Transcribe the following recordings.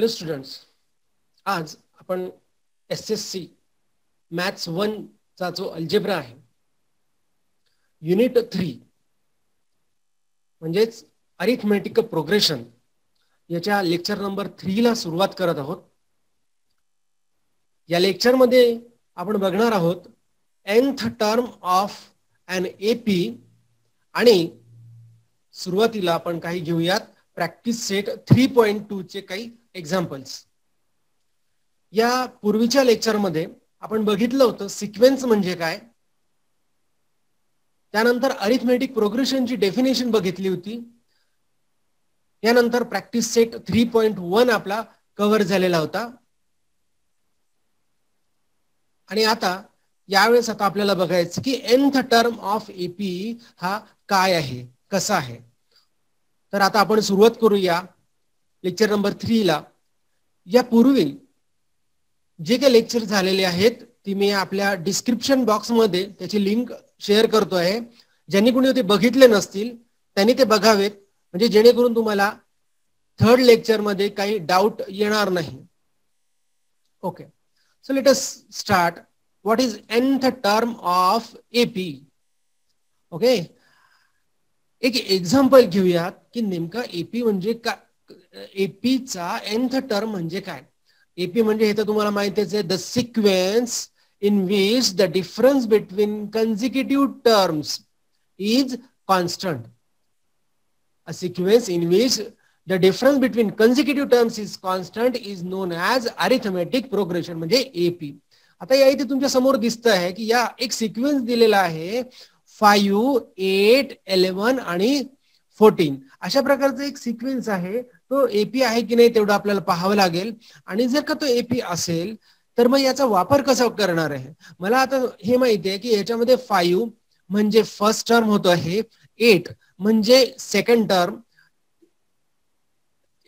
Hello students, आज आपण SSC maths 1 चा जो अल्जेब्रा आहे युनिट 3 म्हणजेच अरिथमेटिक प्रोग्रेशन याच्या लेक्चर नंबर 3 ला सुरुवात करत आहोत. या लेक्चर मध्ये आपण बघणार आहोत nth term of an AP आणि सुरुवातीला आपण काही घेऊयात प्रॅक्टिस सेट 3.2 चे काही एक्झाम्पल्स. या पूर्वीच्या लेक्चर मध्ये आपण बघितलं होतं सिक्वेन्स म्हणजे काय, त्यानंतर अरिथमेटिक प्रोग्रेशनची डेफिनेशन बघितली होती, यानंतर प्रॅक्टिस सेट 3.1 आपला कव्हर झालेला होता. आणि आता यावेळेस आपल्याला बघायचं की nth टर्म ऑफ AP हा काय आहे, कसा आहे. तर आता आपण सुरुवात करूया लेक्चर नंबर 3 ला. यापूर्वी जे काही लेक्चर झालेले आहेत ती मी आपल्या डिस्क्रिप्शन बॉक्स मध्ये त्याची लिंक शेअर करतो आहे. ज्यांनी कोणी ते बघितले नसतील त्यांनी ते बघावेत, म्हणजे जेणेकरून तुम्हाला थर्ड लेक्चर मध्ये काही डाऊट येणार नाही. Okay, so let us start. What is nth term of AP? Okay, एक एक्झाम्पल घेऊयात की नेमका AP म्हणजे काय. AP चा nth टर्म म्हणजे काय. AP म्हणजे हे तर तुम्हाला माहितीच आहे, the sequence in which the difference between कन्सिक्युटिव्ह terms is constant. A sequence in which the difference between consecutive terms is constant is known as arithmetic progression म्हणजे AP. आता या इथे तुमच्या समोर दिसत आहे की या एक सिक्वेन्स दिलेला आहे 5, 8, 11 आणि 14 अशा प्रकारचा एक सिक्वेन्स आहे. तो AP आहे की नाही तेवढं आपल्याला पाहावं लागेल. आणि जर का तो AP असेल तर मग याचा वापर कसा करणार आहे. मला आता हे माहिती आहे की याच्यामध्ये 5 म्हणजे फर्स्ट टर्म होतो आहे, 8 म्हणजे सेकंड टर्म,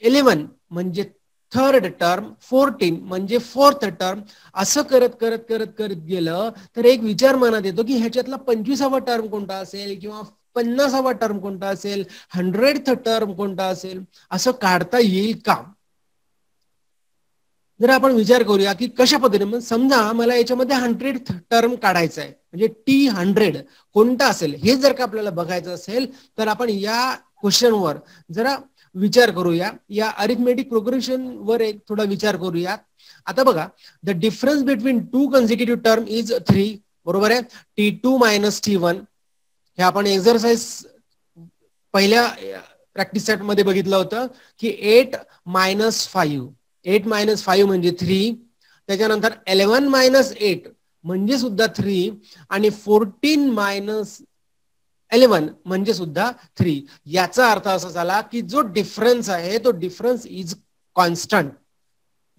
11 म्हणजे थर्ड टर्म, 14 म्हणजे फोर्थ टर्म. असं करत करत करत करत गेलं तर एक विचार मनात येतो की ह्याच्यातला 25वा टर्म कोणता असेल किंवा 50वा टर्म कोणता असेल, 100th टर्म कोणता असेल, असं काढता येईल का. जर आपण विचार करूया की कशा पद्धतीने, समजा मला याच्यामध्ये 100th टर्म काढायचा आहे, म्हणजे T100 कोणता असेल हे जर का आपल्याला बघायचं असेल तर आपण या क्वेश्चनवर जरा विचार करूया. या अरिथमेटिक प्रोग्रेशन वर एक थोडा विचार करूया. आता बघा, the difference between two कन्सिक्युटिव्ह term is 3, बरोबर आहे. T2 मायनस T1 हे आपण एक्सरसाइज पहिल्या प्रॅक्टिस सेट मध्ये बघितलं होतं की 8 मायनस 5, 8 मायनस 5 म्हणजे 3, त्याच्यानंतर 11 मायनस 8 म्हणजे सुद्धा 3 आणि 14 मायनस 11 म्हणजे सुद्धा 3. याचा अर्थ असा झाला की जो डिफरन्स आहे तो डिफरन्स इज कॉन्स्टंट.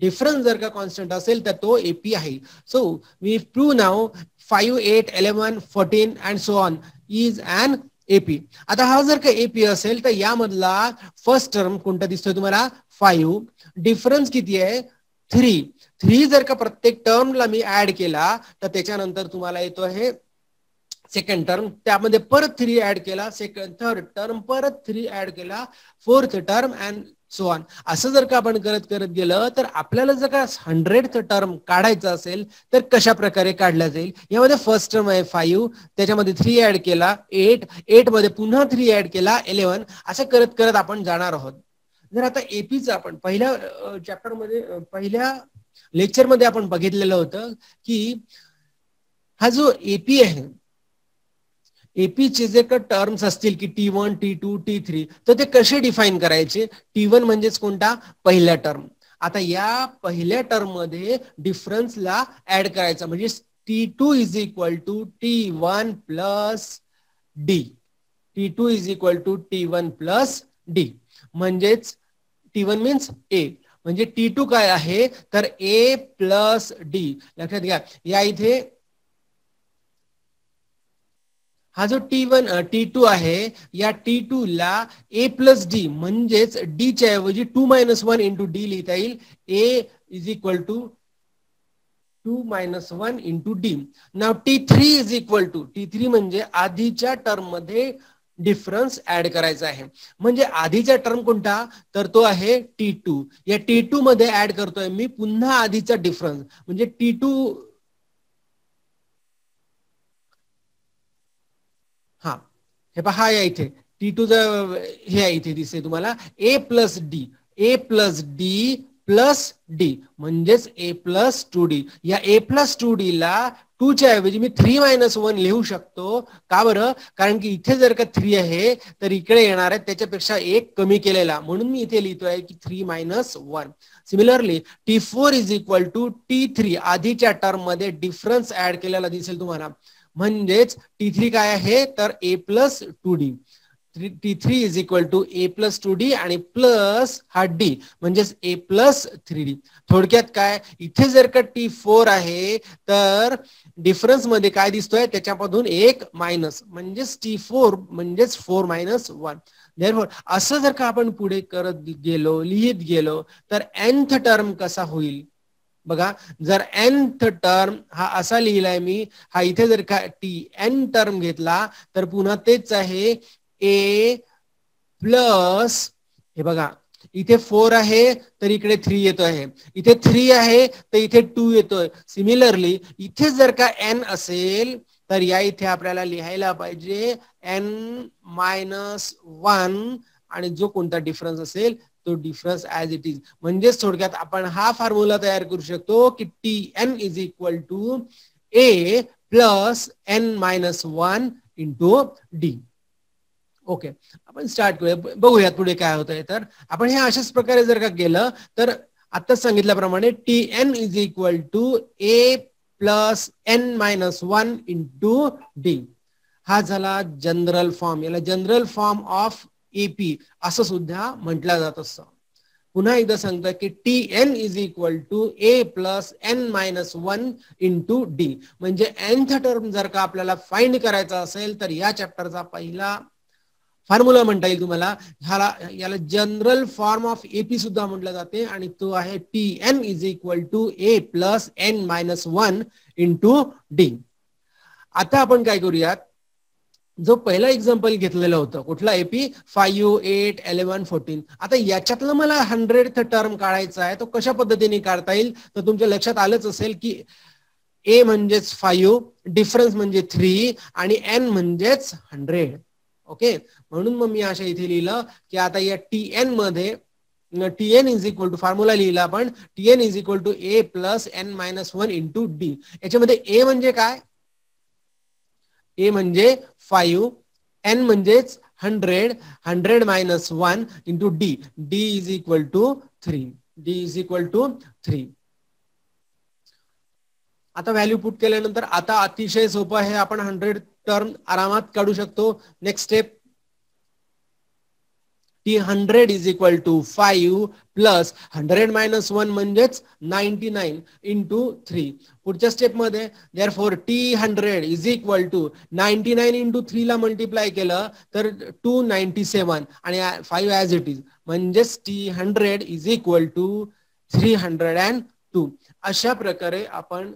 डिफरन्स जर का कॉन्स्टंट असेल तर तो AP आहे. So we prove now 5, 8, 11, 14 and so on is an AP. आता हा जर का AP असेल तर यामधला फर्स्ट टर्म कोणता दिसतोय तुम्हाला, 5. डिफरन्स किती आहे, 3. 3 जर का प्रत्येक टर्मला मी ऍड केला तर त्याच्यानंतर तुम्हाला येतो आहे सेकंड टर्म, त्यामध्ये परत 3 ऍड केला, सेकंड थर्ड टर्म परत 3 ऍड केला, fourth term and so on. असं जर का आपण करत करत गेलं तर आपल्याला जर का 100th टर्म काढायचा असेल तर कशा प्रकारे काढला जाईल. यामध्ये फर्स्ट टर्म आहे 5, त्याच्यामध्ये 3 ऍड केला 8, 8 मध्ये पुन्हा 3 ऍड केला 11, असं करत करत आपण जाणार आहोत. जर आता APचं आपण पहिल्या चॅप्टर मध्ये, पहिल्या लेक्चर मध्ये आपण बघितलेलं होतं की हा जो AP आहे, AP चे जे का टर्म्स असतील की T1, T2, T3 तर ते कसे डिफाइन करायचे. T1 म्हणजेच कोणता, पहिला टर्म. आता या पहिल्या टर्म मध्ये डिफरन्सला ऍड करायचा म्हणजे T2 is equal to T1 plus D. T2 is equal to T1 plus D म्हणजेच T1 मीन्स A, म्हणजे T2 काय आहे तर A प्लस D. लक्षात घ्या, या इथे हा जो T2 आहे या T2 ला A प्लस D म्हणजेच D च्या ऐवजी 2 - 1 इंटू D लिहिता येईल. A is equal to 2 - 1 into D. नाव T3 is equal to, T3 म्हणजे आधीच्या टर्म मध्ये डिफरन्स ऍड करायचा आहे. म्हणजे आधीचा टर्म कोणता, तर तो आहे T2. या T2 मध्ये ऍड करतोय मी पुन्हा आधीचा डिफरन्स, म्हणजे T2. हा, हे पहा या इथे T2 हे आहे इथे दिसते तुम्हाला A plus D, A plus D plus D म्हणजेच A प्लस 2D. या A प्लस 2D ला 2 च्या ऐवजी मी 3 - 1 लिहू शकतो. का बरं, कारण की इथे जर का 3 आहे तर इकडे येणार आहे त्याच्यापेक्षा एक कमी केलेला, म्हणून मी इथे लिहितोय की 3 - 1. Similarly T4 is equal to T3, आधीच्या टर्म मध्ये डिफरन्स ऍड केलेला दिसेल तुम्हाला, म्हणजेच T3 काय आहे तर A plus 2D. T3 is equal to A plus 2D आणि प्लस हा D म्हणजेच A प्लस 3D. थोडक्यात काय, इथे जर का T4 आहे तर डिफरन्स मध्ये काय दिसतोय त्याच्यामधून एक मायनस, म्हणजेच T4 म्हणजेच 4 - 1. देअरफॉर असं जर का आपण पुढे करत गेलो, लिहित गेलो तर nth टर्म कसा होईल बघा. जर nth टर्म हा असा लिहिलाय मी, हा इथे जर का Tn टर्म घेतला तर पुन्हा तेच आहे A प्लस, हे बघा इथे 4 आहे तर इकडे 3 येतोय, इथे 3 आहे तर इथे 2 येतोय. सिमिलरली इथे जर का n असेल तर या इथे आपल्याला लिहायला पाहिजे n-1 आणि जो कोणता डिफरन्स असेल तो डिफरन्स ऍज इट इज. म्हणजेच थोडक्यात आपण हा फॉर्म्युला तयार करू शकतो की Tn is equal to A plus n-1 into D. Okay, आपण स्टार्ट करूया, बघूयात पुढे काय होतंय. तर आपण हे अशाच प्रकारे जर का केलं तर आताच सांगितल्याप्रमाणे Tn is equal to A plus n-1 into D. हा झाला जनरल फॉर्म, याला जनरल फॉर्म ऑफ एपी असं सुद्धा म्हटलं जात असतं. पुन्हा एकदा सांगतो की Tn is equal to A plus n-1 into D. म्हणजे nth टर्म जर का आपल्याला फाइंड करायचा असेल तर या चॅप्टरचा पहिला फॉर्म्युला म्हणता येईल तुम्हाला, याला जनरल फॉर्म ऑफ एपी सुद्धा म्हटलं जाते आणि तो आहे Tn is equal to A plus n-1 into D. आता आपण काय करूयात, जो पहिला एक्झाम्पल घेतलेलं होतं कुठला एपी 5, 8, 11, 14. आता याच्यातलं मला 100th टर्म काढायचा आहे, तो कशा पद्धतीने काढता येईल तर तुमच्या लक्षात आलंच असेल की A म्हणजेच 5, डिफरन्स म्हणजे 3 आणि n म्हणजेच 100. ओके, म्हणून मग मी अशा इथे लिहिलं की आता या Tn मध्ये Tn is equal to formula लिहिला आपण, Tn is equal to A plus n-1 into D. याच्यामध्ये A म्हणजे काय, A म्हणजे 5, n म्हणजेच 100, 100 - 1 into D. D is equal to 3. D is equal to 3. आता व्हॅल्यू पुट केल्यानंतर आता अतिशय सोपं आहे, आपण 100 टर्म आरामात काढू शकतो. Next step, T100 is equal to 5 plus 100 - 1 म्हणजेच 99 इंटू 3. पुढच्या स्टेप मध्ये therefore T100 is equal to 99 into 3 ला मल्टिप्लाय केलं तर 297 आणि 5 ऍज इट इज, म्हणजेच T100 इज इक्वल टू 302. अशा प्रकारे आपण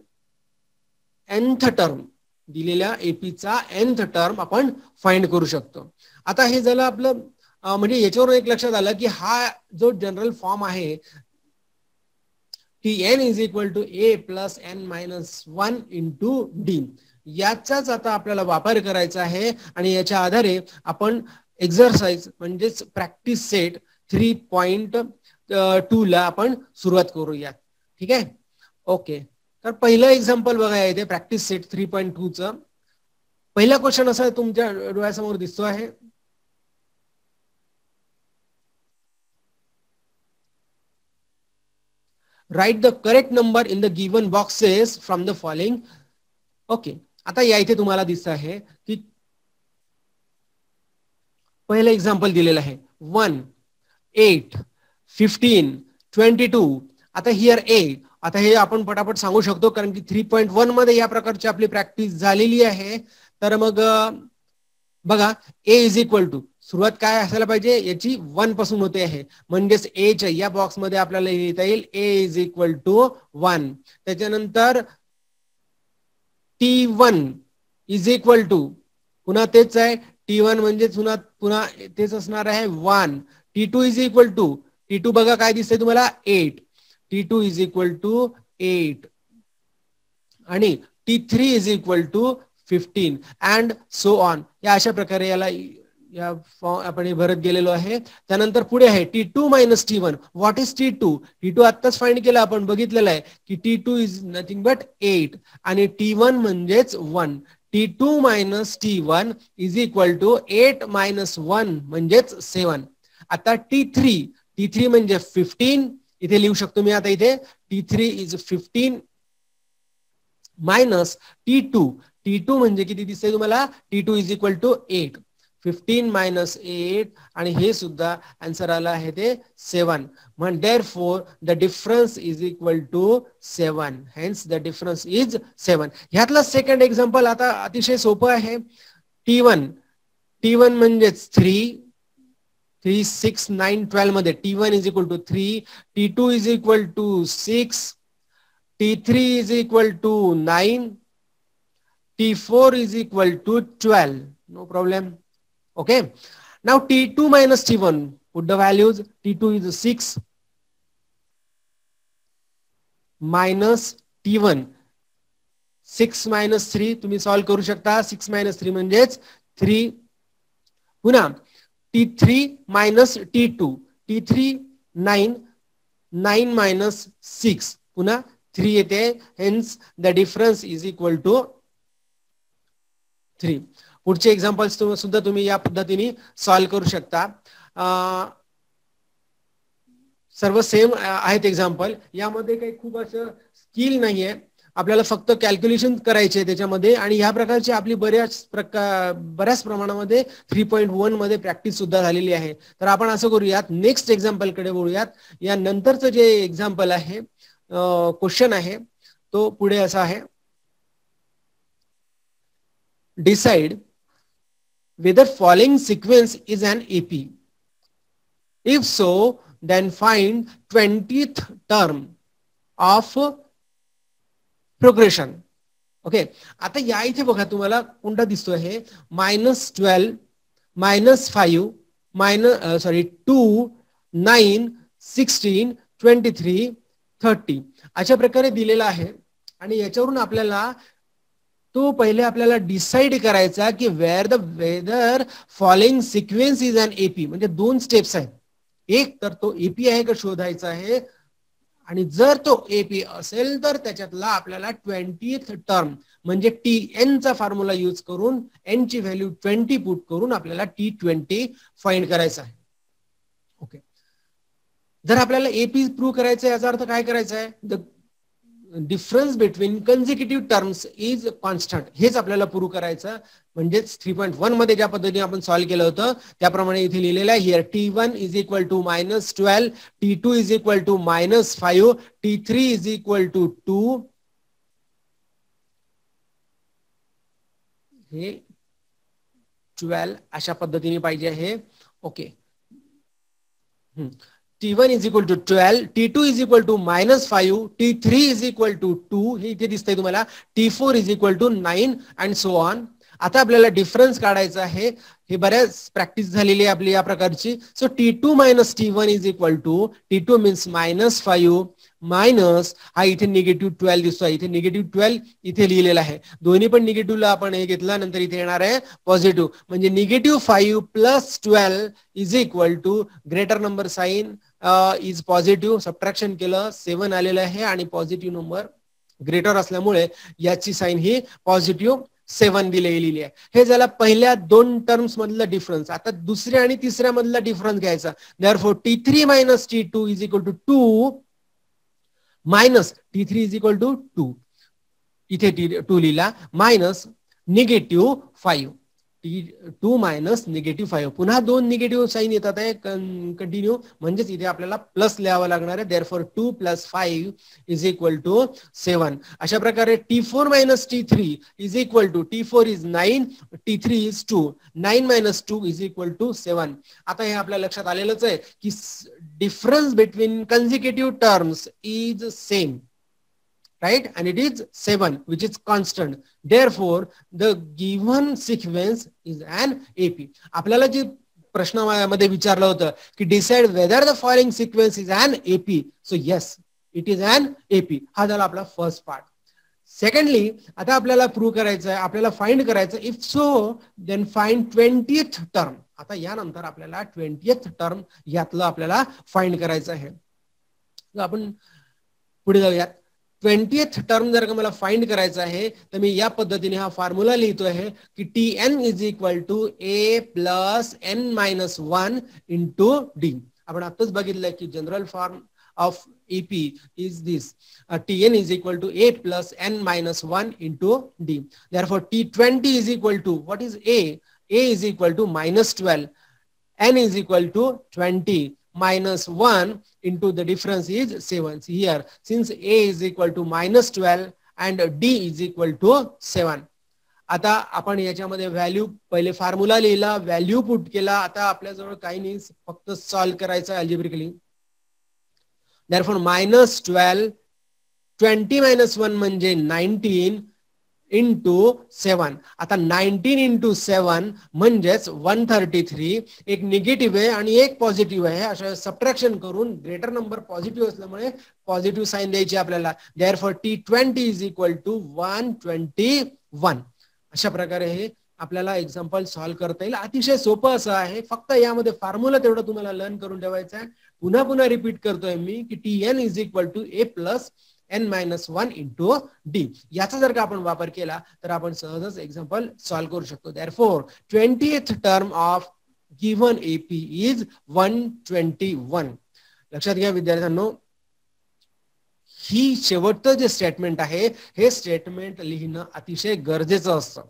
nth टर्म दिलेल्या एपीचा nth टर्म आपण फाइंड करू शकतो. आता हे झालं आपलं, म्हणजे याच्यावरून एक लक्षात आलं की हा जो जनरल फॉर्म आहे Tn is equal to A plus n-1 into D, याचाच आता आपल्याला वापर करायचा आहे आणि याच्या आधारे आपण एक्झरसाइज म्हणजेच प्रॅक्टिस सेट 3.2 ला आपण सुरुवात करूया. ठीक आहे, ओके. तर पहिलं एक्झाम्पल बघा इथे प्रॅक्टिस सेट 3.2 च पहिला क्वेश्चन असा तुमच्या डोळ्यासमोर दिसतो आहे. Write the correct number in the given boxes from the following. Okay, आता या इथे तुम्हाला दिसत आहे की पहिलं एक्झाम्पल दिलेलं आहे 1, 8, 15, 22. आता हिअर A, आता हे आपण पटापट सांगू शकतो कारण की 3.1 मध्ये या प्रकारची आपली प्रॅक्टिस झालेली आहे. तर मग बघा A इज इक्वल टू, सुरुवात काय असायला पाहिजे याची 1 पासून होते आहे, म्हणजेच A च्या या बॉक्स मध्ये आपल्याला लिहिता येईल A इज इक्वल टू 1. त्याच्यानंतर T1 इज इक्वल टू, पुन्हा तेच आहे T1 म्हणजे पुन्हा तेच असणार आहे 1. T2 is equal to, T2 बघा काय दिसतंय तुम्हाला 8. T2 इज इक्वल टू 8 आणि T3 is equal to 15 and so on. या अशा प्रकारे या फॉर्म आपण भरत गेलेलो आहे. त्यानंतर पुढे आहे T2 minus T1. What is T2? T2 आत्ताच फाइंड केलं आपण, बघितलेलं आहे की T2 इज नथिंग बट 8 आणि T1 म्हणजेच 1. T2 minus T1 is equal to 8 minus 1 म्हणजेच 7. आता T3 म्हणजे 15, इथे लिहू शकतो मी आता इथे T3 इज 15 मायनस T2 म्हणजे किती दिसतंय तुम्हाला? T2 is equal to 8. 15 minus 8 आणि हे सुद्धा आन्सर आला आहे ते 7. म्हणजे therefore the difference is equal to 7. Hence the difference is 7. ह्यातलं सेकंड एक्झाम्पल आता अतिशय सोपं आहे. T1 म्हणजेच 3, 6, 9, 12 मध्ये T1 is equal to 3, T2 is equal to 6, T3 is equal to 9, T4 is equal to 12. No problem. Okay. Now T2 minus T1. Put the values. T2 is 6 minus T1. 6 minus 3 तुम्ही solve करू शकता. 6 minus 3 म्हणजेच 3. पुन्हा T3 minus T2. T3 9, 9 minus 6. पुन्हा 3 येते. Hence the difference is equal to 3. पुढचे examples सुद्धा तुम्ही या पद्धतीने सॉल्व करू शकता. सर्व सेम आहेत एक्झाम्पल. यामध्ये काही खूप असं स्किल नाहीये, आपल्याला फक्त कॅल्क्युलेशन करायचे त्याच्यामध्ये आणि ह्या प्रकारची आपली बऱ्याच प्रमाणामध्ये 3.1 मध्ये प्रॅक्टिस सुद्धा झालेली आहे. तर आपण असं करूयात, नेक्स्ट एक्झाम्पल कडे वळूयात. या नंतरचं जे एक्झाम्पल आहे, क्वेश्चन आहे तो पुढे असा आहे. Decide whether following sequence is an AP. If so, then find 20th term of progression. Okay, आता या इथे बघा तुम्हाला कोणता दिसतो आहे, -12, -5, -2, 9, 16, 23, 30 अशा प्रकारे दिलेला आहे. आणि याच्यावरून आपल्याला तो पहिले आपल्याला डिसाइड करायचा की whether following sequence is an AP. म्हणजे 2 स्टेप्स आहेत. एक तर तो एपी आहे का शोधायचा आहे, आणि जर तो एपी असेल तर त्याच्यातला आपल्याला 20th टर्म म्हणजे TN चा फॉर्म्युला यूज करून N ची व्हॅल्यू 20 पुट करून आपल्याला T20 फाइंड करायचा आहे. ओके, जर आपल्याला एपी प्रूव्ह करायचं आहे याचा अर्थ काय करायचा आहे, the difference between consecutive terms is constant. हेच आपल्याला प्रूव्ह करायचं. म्हणजेच 3.1 मध्ये ज्या पद्धतीने आपण सॉल्व्ह केलं होतं त्याप्रमाणे इथे लिहिलेलं आहे. Here T1 is equal to -12, T2 is equal to -5, T3 is equal to 2, हे 12 अशा पद्धतीने पाहिजे आहे. Okay, T1 is equal to 12, T2 is equal to -5, T3 is equal to 2, हे इथे दिसतंय तुम्हाला, T4 is equal to 9 and so on. आता आपल्याला डिफरन्स काढायचा आहे. हे बऱ्याच प्रॅक्टिस झालेली आहे आपली या प्रकारची. So T2 minus T1 is equal to, T2 means -5 minus हा इथे निगेटिव्ह 12 दिसतोय, इथे निगेटिव्ह 12 इथे लिहिलेला आहे. दोन्ही पण निगेटिव्हला आपण हे घेतला, नंतर इथे येणार आहे पॉझिटिव्ह. म्हणजे -5 + 12 is equal to greater number sign is positive. Subtraction केलं 7 आलेलं आहे आणि पॉझिटिव्ह नंबर ग्रेटर असल्यामुळे याची साइन ही पॉझिटिव्ह 7 दिलेली आहे. हे झाला पहिल्या 2 टर्म्स मधला डिफरन्स. आता दुसऱ्या आणि तिसऱ्या मधला डिफरन्स घ्यायचा. Therefore T3 minus T2 is equal to 2 minus T3 is equal to 2, इथे 2 लिहिला, मायनस -5, T2 मायनस -5. पुन्हा 2 निगेटिव्ह साइन येतात आहे कंटिन्यू, म्हणजेच इथे आपल्याला प्लस लिहावं लागणार आहे. Therefore 2 + 5 is equal to 7. अशा प्रकारे T4 minus T3 is equal to, T4 is 9, T3 is 2, 9 minus 2 is equal to 7. आता हे आपल्या लक्षात आलेलंच आहे की difference between consecutive terms is same. right? And it is 7, which is constant. Therefore, the given sequence is an AP. आपल्याला जे प्रश्नामध्ये विचारलं होतं की decide whether the following sequence is an AP. So yes, it is an AP. हा झाला आपला first part. Secondly, आता आपल्याला प्रूव्ह करायचं आहे, आपल्याला फाइंड करायचं. If so then find 20th term. आता यानंतर आपल्याला 20th टर्म यातलं आपल्याला फाइंड करायचं आहे. आपण पुढे जाऊयात. 20th टर्म जर का मला फाइंड करायचं आहे तर मी या पद्धतीने हा फॉर्म्युला लिहितो आहे की Tn is equal to A plus n-1 into D. आपण आताच बघितलंय की general form of EP is this. Tn is equal to A plus n-1 into D. Therefore, T20 is equal to, what is A? A is equal to -12. N is equal to 20 minus 1 into the difference is 7. Here, since A is equal to -12 and D is equal to 7. आता आपण याच्यामध्ये value, पहिले formula लिहिला, value put केला. आता आपल्याजवळ काही नाही, फक्त सॉल्व करायचं अल्जेब्रिकली. Therefore, -12, 20 minus 1 म्हणजे 19 into 7. आता 19 into 7 म्हणजेच 133. एक निगेटिव्ह आहे आणि एक पॉझिटिव्ह आहे. अशा सबट्रॅक्शन करून ग्रेटर नंबर पॉझिटिव्ह असल्यामुळे पॉझिटिव्ह साइन द्यायची आपल्याला. Therefore, T20 is equal to 121. अशा प्रकारे हे आपल्याला एक्झाम्पल सॉल्व्ह करता येईल. अतिशय सोपं असं आहे. फक्त यामध्ये फॉर्म्युला तेवढं तुम्हाला लर्न करून ठेवायचं आहे. पुन्हा पुन्हा रिपीट करतोय मी की Tn is equal to A plus n-1 into D. याचा जर का आपण वापर केला तर आपण सहजच एक्झाम्पल सॉल्व्ह करू शकतो. Therefore, 20th term of given AP is 121. लक्षात घ्या विद्यार्थ्यांनो, ही शेवटचं जे स्टेटमेंट आहे हे स्टेटमेंट लिहिणं अतिशय गरजेचं असतं.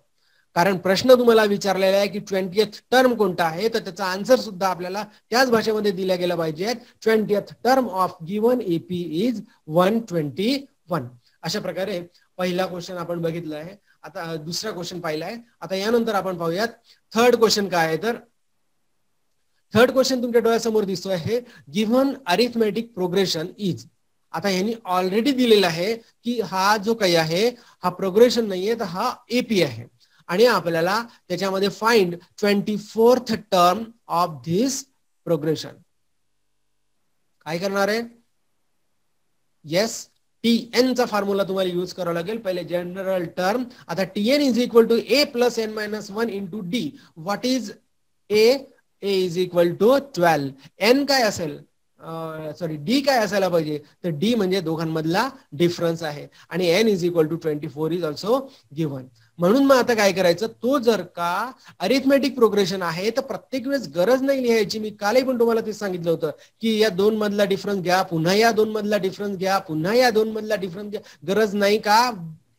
कारण प्रश्न तुम्हाला विचारलेला आहे की 20th टर्म कोणता आहे, तर त्याचा आन्सर सुद्धा आपल्याला त्याच भाषेमध्ये दिला गेला पाहिजे. 20th term of given AP is 121. अशा प्रकारे पहिला क्वेश्चन आपण बघितला आहे. आता दुसरा क्वेश्चन पाहिला आहे. आता यानंतर आपण पाहूयात थर्ड क्वेश्चन काय आहे. तर थर्ड क्वेश्चन तुमच्या डोळ्यासमोर दिसतो आहे, गिव्हन अरिथमेटिक प्रोग्रेशन इज. आता यांनी ऑलरेडी दिलेला आहे की हा जो काही आहे हा प्रोग्रेशन नाहीये, तर हा AP आहे. आणि आपल्याला त्याच्यामध्ये find 24th term of this progression. काय करणार आहे? येस, Tn चा फॉर्म्युला तुम्हाला यूज करावा लागेल. पहिले जनरल टर्म. आता Tn is equal to A plus n-1 into D. What is A? A is equal to 12. N काय असेल? सॉरी, D काय असायला पाहिजे? तर D म्हणजे दोघांमधला डिफरन्स आहे. आणि N is equal to 24 is also given. म्हणून मग आता काय करायचं, तो जर का अरिथमेटिक प्रोग्रेशन आहे तर प्रत्येक वेळेस गरज नाही लिहायची. मी कालही पण तुम्हाला ते सांगितलं होतं की या दोन मधला डिफरन्स घ्या, पुन्हा या दोन मधला डिफरन्स घ्या, पुन्हा या दोन मधला डिफरन्स घ्या. गरज नाही का?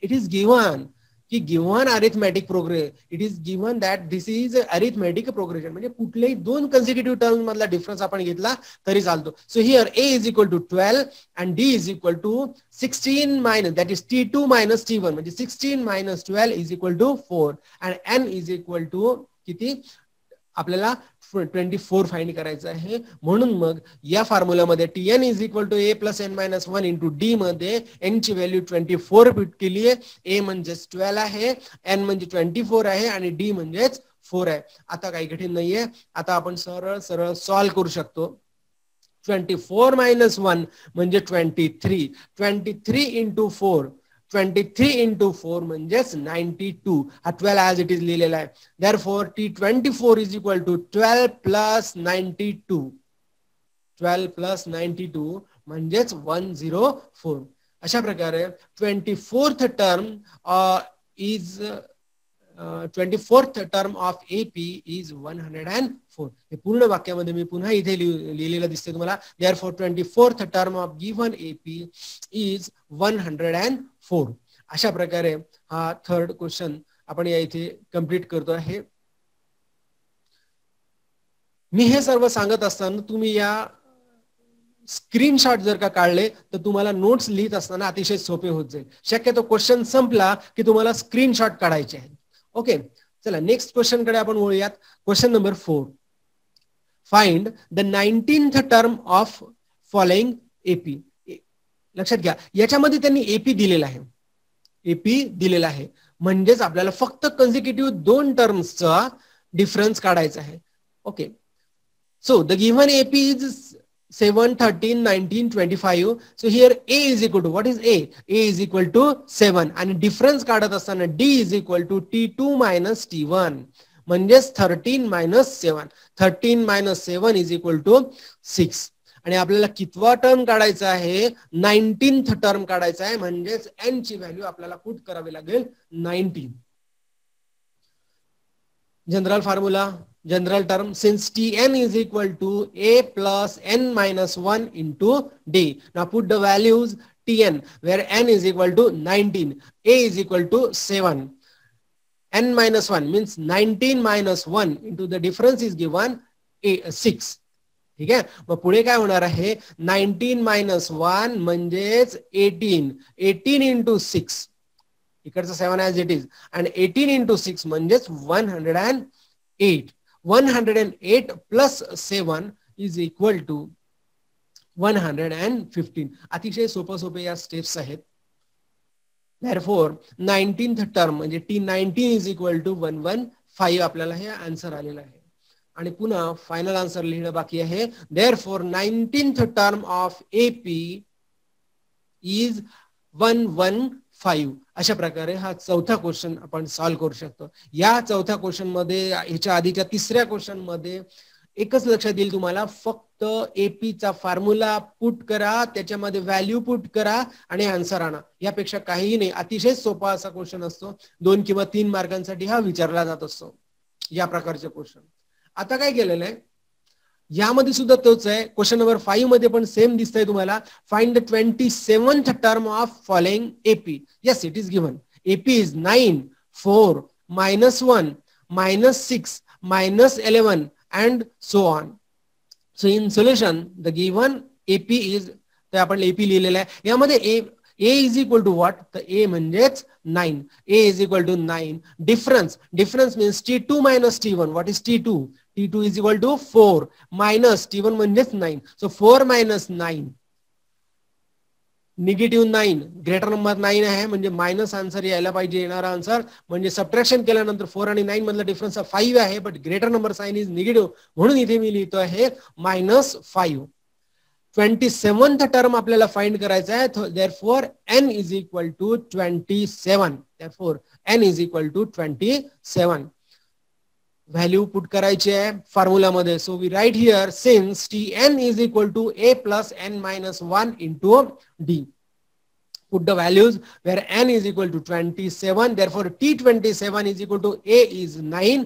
इट इज गिव्हन की given arithmetic progress, it is given that this is arithmetic progression. म्हणजे कुठल्याही दोन कन्सिक्युटिव्ह टर्म मधला डिफरन्स आपण घेतला तरी चालतो. So here A is equal to 12 and D is equal to 16 minus, that is T2 minus T1, म्हणजे 16 minus 12 is equal to 4. And N is equal to किती? आपल्याला 24 फाइंड करायचं आहे. म्हणून मग या फॉर्म्युलामध्ये Tn is equal to A plus n-1 into D मध्ये n ची व्हॅल्यू 24 पुट केली आहे. A म्हणजेच 12 आहे, N म्हणजे 24 आहे आणि D म्हणजेच 4 आहे. आता काही कठीण नाहीये. आता आपण सरळ सरळ सॉल्व्ह करू शकतो. 24 मायनस 1 म्हणजे 23. 23 इंटू 4, 23 इंटू 4 म्हणजेच 92. हा 12 ॲज इट इज लिहिलेला आहे. Therefore, T24 is equal to 12 plus 92. 12 plus 92 म्हणजेच 104. अशा प्रकारे 24th term is 24th term of AP is 104. हे पूर्ण वाक्यामध्ये मी पुन्हा इथे लिहिलेलं दिसते तुम्हाला. Therefore, 24th term of given AP is 104. अशा प्रकारे हा थर्ड क्वेश्चन आपण या इथे कंप्लीट करतो आहे. मी हे सर्व सांगत असताना तुम्ही या स्क्रीनशॉट जर का काढले तर तुम्हाला नोट्स लिहित असताना अतिशय सोपे होत जाईल. शक्यतो क्वेश्चन संपला की तुम्हाला स्क्रीनशॉट काढायचे आहेत. ओके, चला नेक्स्ट क्वेश्चन कडे आपण वळूयात. Question number 4. Find the 19th term of following AP. लक्षात घ्या, याच्यामध्ये त्यांनी एपी दिलेला आहे, एपी दिलेला आहे, म्हणजेच आपल्याला फक्त कन्झिक्युटिव्ह 2 टर्म्सचा डिफरन्स काढायचा आहे. Okay, so the given AP is 7, 13, 19, 25. So here A is equal to, what is A? A is equal to 7 आणि डिफरन्स काढत असताना D is equal to T2 minus T1 म्हणजेच 13 minus 7. 13 minus 7 is equal to 6. आणि आपल्याला कितवा term काढायचा आहे? 19th term काढायचा आहे, म्हणजेच n ची व्हॅल्यू आपल्याला पुट करावी लागेल 19. General formula, general term, since Tn is equal to A plus n minus 1 into D. Now put the values Tn, where n is equal to 19, A is equal to 7. n minus 1 means 19 minus 1 into the difference is given 6. ठीक आहे, मग पुढे काय होणार आहे? 19 minus 1 म्हणजेच 18. 18 into 6, इकडचं 7 as it is, and 18 into 6 म्हणजेच 108. 108 plus 7 is equal to 115. अतिशय सोपे या स्टेप्स आहेत. Therefore 19th टर्म म्हणजे T19 is equal to 115 आपल्याला हे आन्सर आलेलं आहे. आणि पुन्हा फायनल आन्सर लिहिणं बाकी आहे. Therefore 19th term of AP is 115. अशा प्रकारे हा चौथा क्वेश्चन आपण सॉल्व्ह करू शकतो. या चौथ्या क्वेश्चन मध्ये, ह्याच्या आधीच्या तिसऱ्या क्वेश्चन मध्ये एकच लक्षात येईल तुम्हाला, फक्त एपी चा फॉर्म्युला पुट करा, त्याच्यामध्ये व्हॅल्यू पुट करा आणि आन्सर आणा. यापेक्षा काहीही नाही. अतिशय सोपा असा क्वेश्चन असतो. 2 किंवा 3 मार्कांसाठी हा विचारला जात असतो या प्रकारचे क्वेश्चन. आता काय केलेलं आहे, यामध्ये सुद्धा तोच आहे. क्वेश्चन नंबर 5 मध्ये पण सेम दिसतंय तुम्हाला. Find the 27th term of following AP. Yes, it is given. AP is 9, 4, -1, -6, -11 and so on. So in solution the given AP is, तर आपण AP लिहिलेला आहे. यामध्ये A is equal to what? तर A म्हणजेच 9. A is equal to 9. Difference means T2 minus T1. What is T2? T2 is equal to 4 minus T1 म्हणजेच 9. So 4 minus 9. -9, greater number 9 आहे, म्हणजे मायनस आन्सर यायला पाहिजे. येणारा आन्सर म्हणजे subtraction केल्यानंतर 4 आणि 9 मधला डिफरन्स 5 आहे, but greater number sign is negative, म्हणून इथे मी लिहितो आहे -5. 27th टर्म आपल्याला फाइंड करायचा आहे. therefore n is equal to 27. therefore n is equal to 27. Value put करायची आहे फॉर्म्युला मध्ये. So we write here, since Tn is equal to A plus n minus 1 into D. Put the values where n is equal to 27. Therefore T27 is equal to A is 9.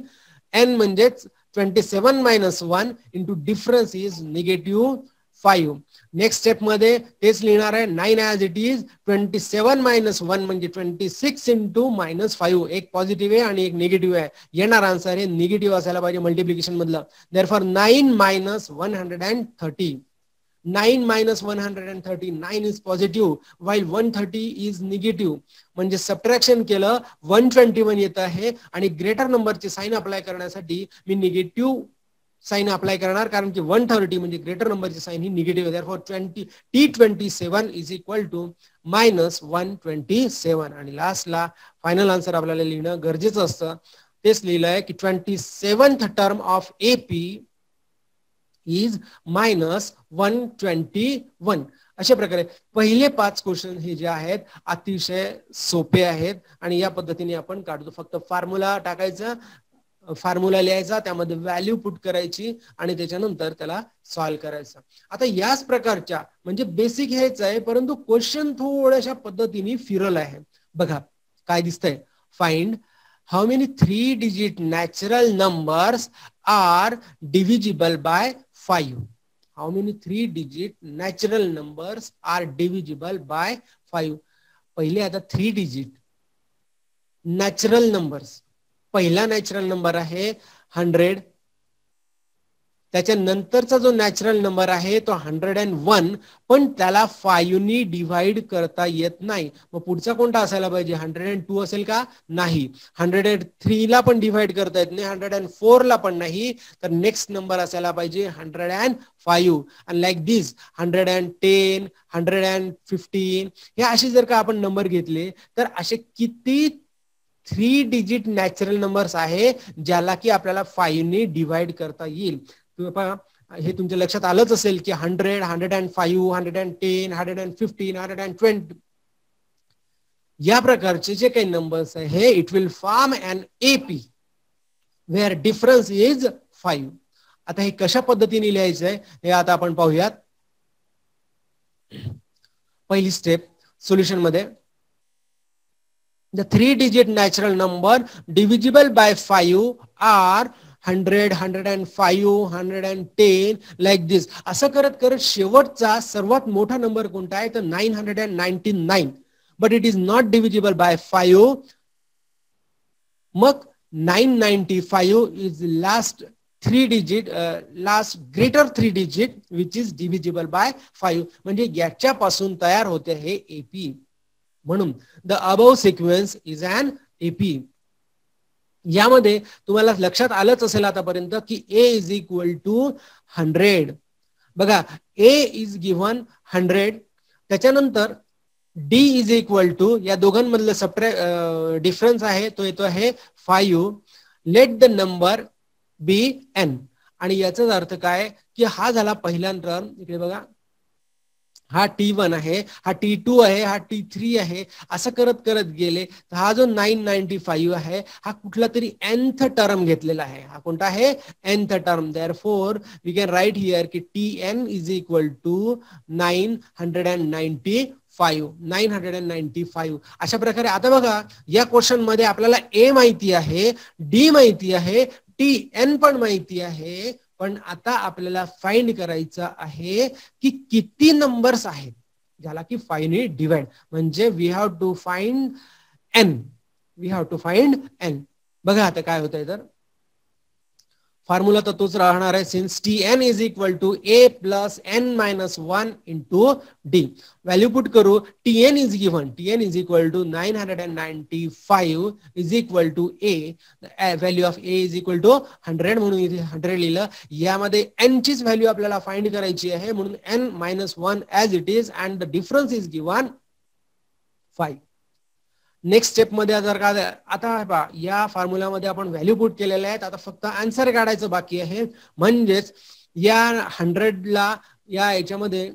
n म्हणजेच 27 minus 1 into difference is -5. Next step मध्ये तेच लिहिणार आहे. 9 as it is. 27 minus 1 म्हणजे 26 into -5. एक positive आहे आणि एक निगेटिव्ह आहे. येणार आन्सर हे निगेटिव्ह असायला पाहिजे मल्टिप्लिकेशन मधलं. therefore 9 minus 130. 9 minus 130. 9 is positive while 130 is negative. म्हणजे सबट्रॅक्शन केलं 121 येत आहे आणि ग्रेटर नंबरची साइन अप्लाय करण्यासाठी मी निगेटिव्ह साइन अप्लाय करणार, कारण की 130 म्हणजे ग्रेटर नंबरची साइन ही निगेटिव्ह आहे. therefore T27 is equal to -127. आणि लास्टला फायनल आन्सर आपल्याला लिहिणं गरजेचं असतं. तेच लिहिलं आहे की 27th term of AP is -121. अशा प्रकारे पहिले 5 क्वेश्चन हे जे आहेत अतिशय सोपे आहेत आणि या पद्धतीने आपण काढतो. फक्त फॉर्म्युला टाकायचा, फॉर्म्युला लिहायचा, त्यामध्ये व्हॅल्यू पुट करायची आणि त्याच्यानंतर त्याला सॉल्व्ह करायचं. आता याच प्रकारच्या म्हणजे बेसिक हेच आहे, परंतु क्वेश्चन थोड्याशा पद्धतीने फिरल आहे. बघा काय दिसतंय. Find how many 3 digit natural numbers are divisible by 5. How many 3 digit natural numbers are divisible by 5. पहिले आता 3 digit नॅचरल नंबर्स. पहिला नॅचरल नंबर आहे 100, त्याच्यानंतरचा जो नॅचरल नंबर आहे तो 101, पण त्याला 5 नी डिव्हाइड करता येत नाही. मग पुढचा कोणता असायला पाहिजे? 102 असेल का? नाही. 103 ला पण डिव्हाइड करता येत नाही, 104 ला पण नाही. तर नेक्स्ट नंबर असायला पाहिजे 105. आणि लाईक दिस 110, 115 हे असे जर का आपण नंबर घेतले तर असे किती 3 डिजिट नॅचरल नंबर्स आहे ज्याला की आपल्याला 5 नी डिव्हाइड करता येईल. हे तुमच्या लक्षात आलंच असेल की 100, 105, 110, 115, 120 या प्रकारचे जे काही नंबर्स आहे it will form an AP where difference is 5. आता हे कशा पद्धतीने लिहायचं आहे हे आता आपण पाहूयात. पहिली स्टेप सोल्युशन मध्ये, the 3-digit natural number divisible by 5 are 100, 105, 110 like this. असं करत करत शेवटचा सर्वात मोठा नंबर कोणता आहे तर 999. but it is not divisible by 5. मग 995 is last 3 digit, last greater 3 digit which is divisible by 5. म्हणजे याच्यापासून तयार होते हे एपी. म्हणून the above sequence is an AP. यामध्ये तुम्हाला लक्षात आलंच असेल आतापर्यंत की ए इज इक्वल टू 100. बघा ए इज गिव्हन 100, त्याच्यानंतर डी इज इक्वल टू या दोघांमधलं डिफरन्स आहे तो येतो आहे 5. Let the number be N. आणि याचाच अर्थ काय की हा झाला पहिला टर्म. इकडे बघा हा T1 आहे, हा T2 आहे, हा T3 आहे. असं करत करत गेले तर हा जो 995 आहे हा कुठला तरी nth टर्म घेतलेला आहे. हा कोणता आहे? nth term. Therefore we can write here की Tn इज इक्वल टू 995. 995. अशा प्रकारे आता बघा या क्वेश्चन मध्ये आपल्याला ए माहिती आहे, डी माहिती आहे, Tn पण माहिती आहे, पण आता आपल्याला फाइंड करायचं आहे की किती नंबर्स आहेत ज्याला की 5 ने डिवाइड. म्हणजे we have to find n. We have to find n. बघा आता काय होतंय तर फॉर्म्युला तर तोच राहणार आहे. Since Tn is equal to a plus n minus 1 into d. Value put करू. Tn is given, Tn is equal to 995 is equal to a. Value of a is equal to 100 म्हणून इथे 100 लिहिलं. यामध्ये N चीच value आपल्याला find करायची आहे म्हणून n minus 1 as it is and the difference is given 5. Next step मध्ये जर का आता या फॉर्म्युलामध्ये आपण व्हॅल्यू पुट केलेल्या आहेत, आता फक्त आन्सर काढायचं बाकी आहे. म्हणजेच या 100 ला या याच्यामध्ये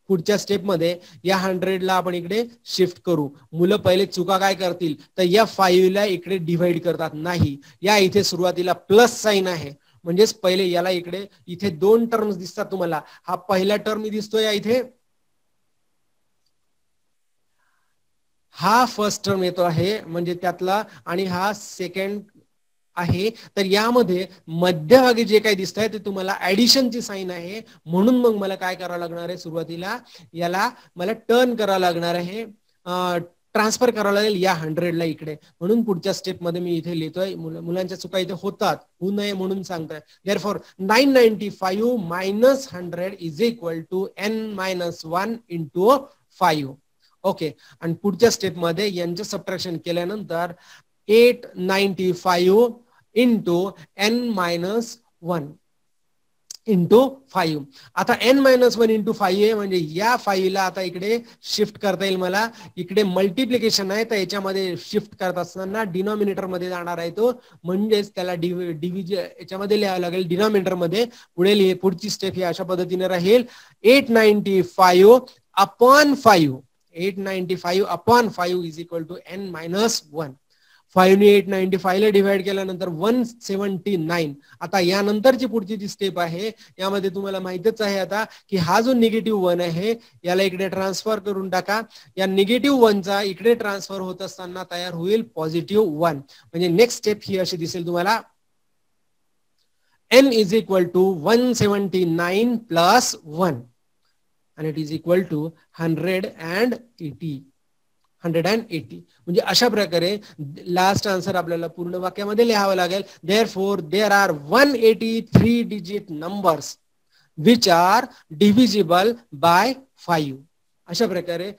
पुढच्या स्टेप मध्ये या 100 ला आपण इकडे शिफ्ट करू. मुलं पहिले चुका काय करतील तर या 5 ला इकडे डिव्हाइड करतात. नाही, या इथे सुरुवातीला प्लस साइन आहे म्हणजेच पहिले याला इकडे इथे 2 टर्म्स दिसतात तुम्हाला. हा पहिला टर्म दिसतोय या इथे, हा फर्स्ट टर्म येतो आहे म्हणजे त्यातला, आणि हा सेकंड आहे. तर यामध्ये मध्यभागी जे काही दिसत आहे ते तुम्हाला ऍडिशनची साइन आहे. म्हणून मग मला काय करावं लागणार आहे, सुरुवातीला याला मला टर्न करावं लागणार आहे, ट्रान्सफर करावं लागेल या 100 ला इकडे. म्हणून पुढच्या स्टेप मध्ये मी इथे लिहितोय. मुलांच्या चुका इथे होतात, होऊ नये म्हणून सांगतोय. Therefore 995 minus 100 is equal to n minus 1 into 5. Okay. आणि पुढच्या स्टेप मध्ये यांचं सबट्रॅक्शन केल्यानंतर 895 इंटू n मायनस 1 इंटू 5. आता n मायनस 1 इंटू 5 आहे म्हणजे या 5 ला आता इकडे शिफ्ट करता येईल मला. इकडे मल्टिप्लिकेशन आहे तर याच्यामध्ये शिफ्ट करत असताना डिनॉमिनेटर मध्ये जाणार आहे तो, म्हणजेच त्याला डिव्हिजन याच्यामध्ये लिहावं लागेल डिनॉमिनेटर मध्ये. पुढची स्टेप ही अशा पद्धतीने राहील 895 upon 5. 895 upon 5 is equal to n minus 1. 5 ने 895 ला डिवाइड केल्यानंतर 179. आता यानंतरची पुढची जी स्टेप आहे यामध्ये तुम्हाला माहितच आहे आता की हा जो निगेटिव्ह 1 आहे याला इकडे ट्रान्सफर करून टाका. या निगेटिव्ह 1 चा इकडे ट्रान्सफर होत असताना तयार होईल पॉझिटिव्ह 1. म्हणजे नेक्स्ट स्टेप ही अशी दिसेल तुम्हाला, n is equal to 179 plus 1 and it is equal to 180. 180. म्हणजे अशा प्रकारे लास्ट आन्सर आपल्याला पूर्ण वाक्यामध्ये लिहावं लागेल. Therefore there are 183 digit numbers which are divisible by 5. अशा प्रकारे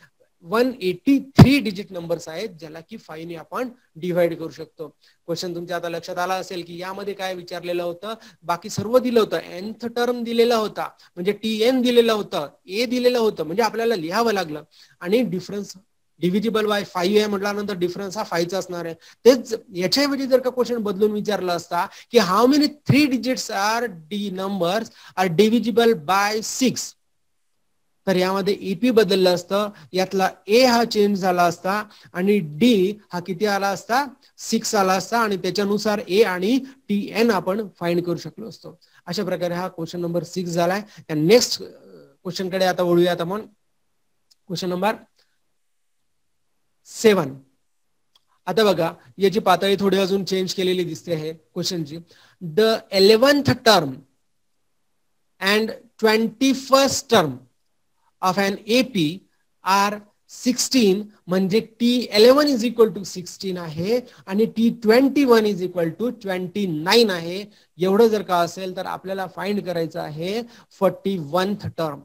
183 डिजिट नंबर्स आहेत ज्याला की 5 ने आपण डिव्हाइड करू शकतो. क्वेश्चन तुमच्या आता लक्षात आला असेल की यामध्ये काय विचारलेलं होतं. बाकी सर्व दिलं होतं. nth टर्म दिलेला होता म्हणजे tn दिलेलं होतं, a दिलेलं होतं म्हणजे आपल्याला लिहावं लागलं आणि डिफरन्स डिव्हिजिबल बाय 5 आहे म्हटल्यानंतर डिफरन्स हा 5चा असणार आहे. तेच याच्याऐवजी जर का क्वेश्चन बदलून विचारला असता की how many 3 digits are the numbers are divisible by 6, तर यामध्ये ईपी बदललं असतं, यातला ए हा चेंज झाला असता आणि डी हा किती आला असता 6 आला असता आणि त्याच्यानुसार ए आणि tn आपण फाइंड करू शकलो असतो. अशा प्रकारे हा क्वेश्चन नंबर 6 झालाय. नेक्स्ट क्वेश्चन कडे आता वळूयात आपण. Question number 7. आता बघा याची पातळी थोडी अजून चेंज केलेली दिसते आहे क्वेश्चनची. The 11th term and 21st term of an AP are 16 म्हणजे T11 is equal to 16 आहे आणि T21 is equal to 29 आहे. एवढं जर का असेल तर आपल्याला फाइंड करायचं आहे 41th term.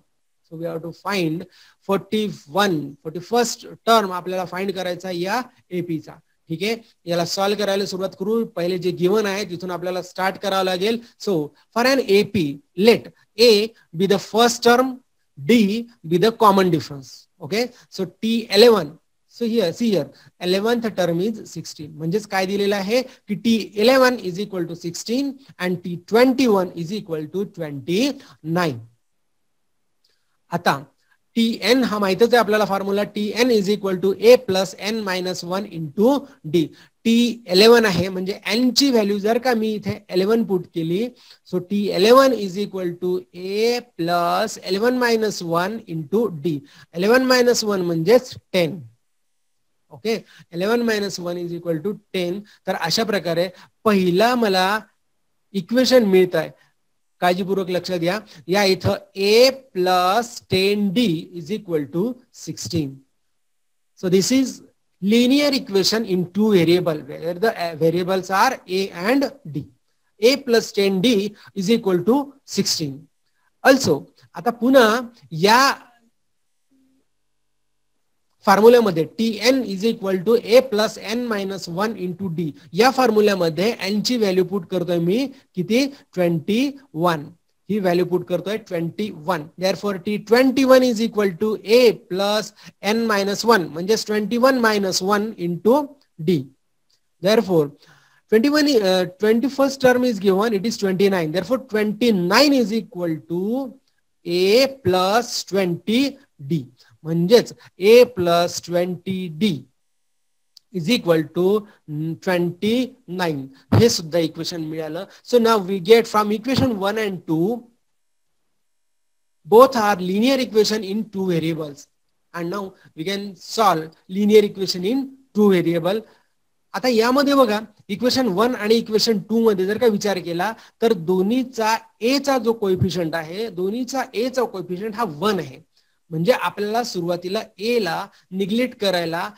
So we have to find 41st term आपल्याला फाइंड करायचा या एपीचा. ठीक आहे, याला सॉल्व्ह करायला सुरुवात करू. पहिले जे गिवन आहे तिथून आपल्याला स्टार्ट करावं लागेल. So for an AP let a be the first term, D be the common difference. Okay, so T11, so here see here 11th term is 16 म्हणजेच काय दिलेलं आहे की T11 is equal to 16 and T21 is equal to 29. आता Tn हा माहितच आहे आपल्याला formula. Tn is equal to a plus n minus 1 into d. T11 आहे म्हणजे n ची व्हॅल्यू जर का मी इथे 11 पुट केली, so T11 is equal to a plus 11 minus 1 into d. 11 minus 1 म्हणजेच 10. Okay, 11 minus 1 is equal to 10. तर अशा प्रकारे पहिला मला इक्वेशन मिळत आहे. काळजीपूर्वक लक्ष द्या. या इथं a plus 10d is equal to 16. So this is linear equation in two variables where the variables are a and d. a plus 10d is equal to 16. Also आता पुन्हा या फॉर्म्युल्यामध्ये Tn is equal to a plus n minus 1 into d. या फॉर्म्युल्यामध्ये n ची value put करतोय मी किती 21. ही value put करतोय 21. Therefore T21 is equal to a plus n minus 1 म्हणजे 21 minus 1 into d. Therefore 21st term is given, it is 29. Therefore 29 is equal to a plus 20d. म्हणजेच a plus 20d is equal to 29. हे सुद्धा equation मिळालं. So now we get from equation 1 and 2 both are linear equation in two variables and now we can solve linear equation in two variable. आता यामध्ये बघा equation 1 आणि equation 2 मध्ये जर का विचार केला तर दोन्हीचा a चा जो कोएफिशियंट आहे, दोन्हीचा a चा कोएफिशियंट हा 1 आहे. म्हणजे आपल्याला सुरुवातीला ए ला निग्लेक्ट करायला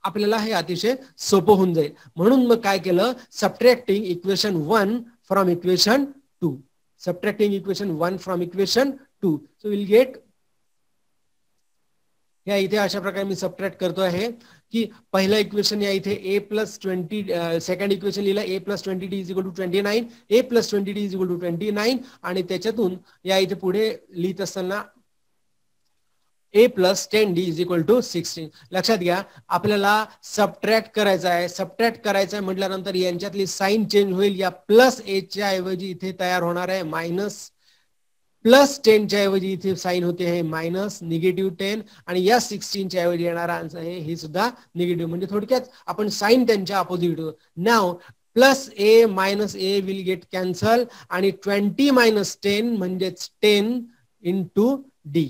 आपल्याला हे अतिशय सोपं होऊन जाईल. म्हणून मग काय केलं, subtracting equation 1 from equation 2. Subtracting equation 1 from equation 2. So will get, या इथे अशा प्रकारे मी सबट्रॅक्ट करतो आहे की पहिला इक्वेशन या इथे a plus 20, सेकंड इक्वेशन लिहिलं a plus 20d is equal to 29, a plus 20d is equal to 29 आणि त्याच्यातून या इथे पुढे लिहित असताना a plus 10d is equal to 16. लक्षात घ्या आपल्याला सबट्रॅक्ट करायचा आहे. सबट्रॅक्ट करायचं आहे म्हटल्यानंतर यांच्यातली साइन चेंज होईल. या प्लस a च्या ऐवजी इथे तयार होणार आहे मायनस, प्लस 10 च्या ऐवजी इथे साइन होते आहे मायनस, निगेटिव्ह 10 आणि या 16 च्या ऐवजी येणारा आन्सर आहे हे सुद्धा निगेटिव्ह. म्हणजे थोडक्यात आपण साइन त्यांच्या opposite. Now plus a minus a will get cancel आणि 20 मायनस 10 म्हणजेच 10 into d.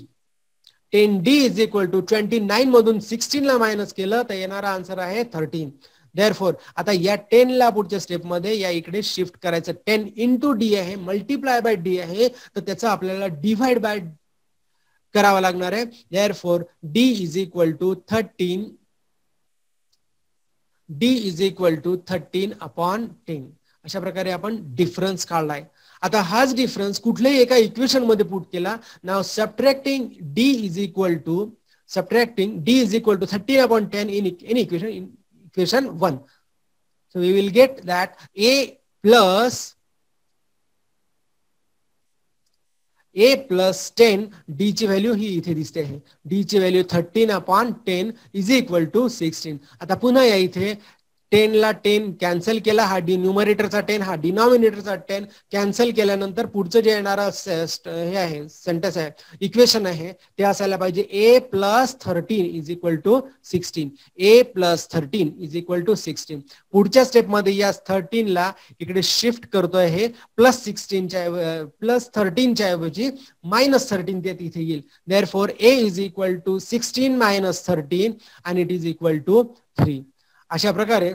10d is equal to 29 मधून 16 ला मायनस केलं तर येणारा आन्सर आहे 13. Therefore आता या 10 ला पुढच्या स्टेप मध्ये या इकडे शिफ्ट करायचं. 10 into d आहे, मल्टिप्लाय बाय d आहे तर त्याचा आपल्याला डिवाइड बाय करावा लागणार आहे. Therefore d is equal to 13/10. अशा प्रकारे आपण डिफरन्स काढलाय. आता हाच डिफरन्स कुठल्याही एका इक्वेशन मध्ये पुट केला. Now subtracting D is equal to 13/10 in equation 1. So we will get that a plus 10 d ची व्हॅल्यू ही इथे दिसते आहे. d ची व्हॅल्यू 13/10 इज इक्वल टू 16. आता पुन्हा या इथे 10 ला 10 कॅन्सल केला. हा न्यूमरेटरचा 10 हा डिनॉमिनेटरचा 10 कॅन्सल केल्यानंतर पुढचं जे येणारा हे आहे सेंटेन्स आहे इक्वेशन आहे ते असायला पाहिजे a plus 13 is equal to 16. a plus 13 is equal to 16. पुढच्या स्टेप मध्ये या 13 ला इकडे शिफ्ट करतोय हे +13 च्या ऐवजी -13 ते तिथे येईल. Therefore a is equal to 16 - 13 and it is equal to 3. अशा प्रकारे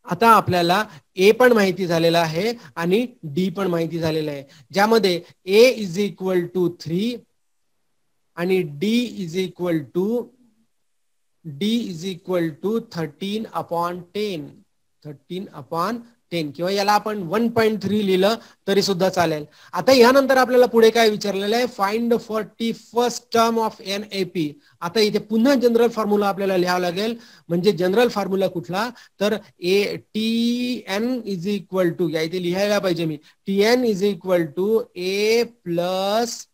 आता आपल्याला a पण माहिती झालेला आहे आणि d पण माहिती झालेला आहे, ज्यामध्ये a इज इक्वल टू 3 आणि d इज इक्वल टू 13/10 किंवा याला आपण 1.3 लिहिलं तरी सुद्धा चालेल. आता यानंतर आपल्याला पुढे काय विचारलेलं आहे, find 41st term of NAP. आता इथे पुन्हा जनरल फॉर्म्युला आपल्याला लिहावा लागेल. म्हणजे जनरल फॉर्म्युला कुठला, तर TN इज इक्वल टू, या इथे लिहायला पाहिजे मी, TN is equal to A plus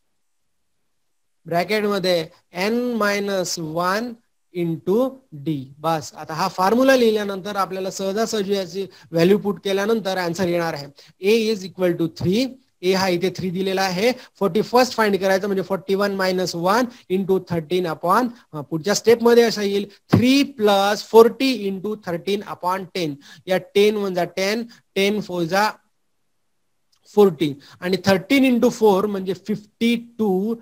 bracket मध्ये N-1 इंटू डी. बस आता हा फॉर्म्युला लिहिल्यानंतर आपल्याला सहजासहजी याची व्हॅल्यू पुट केल्यानंतर आन्सर येणार आहे. a is equal to 3. A हा इथे 3 दिलेला आहे. 41st फाइंड करायचं म्हणजे 41 - 1 इंटू 13 पुढच्या स्टेप मध्ये असं येईल 3 + 40 इंटू 13/10. या 10 × 10 10 4 40 आणि 13 इंटू 4 म्हणजे 52.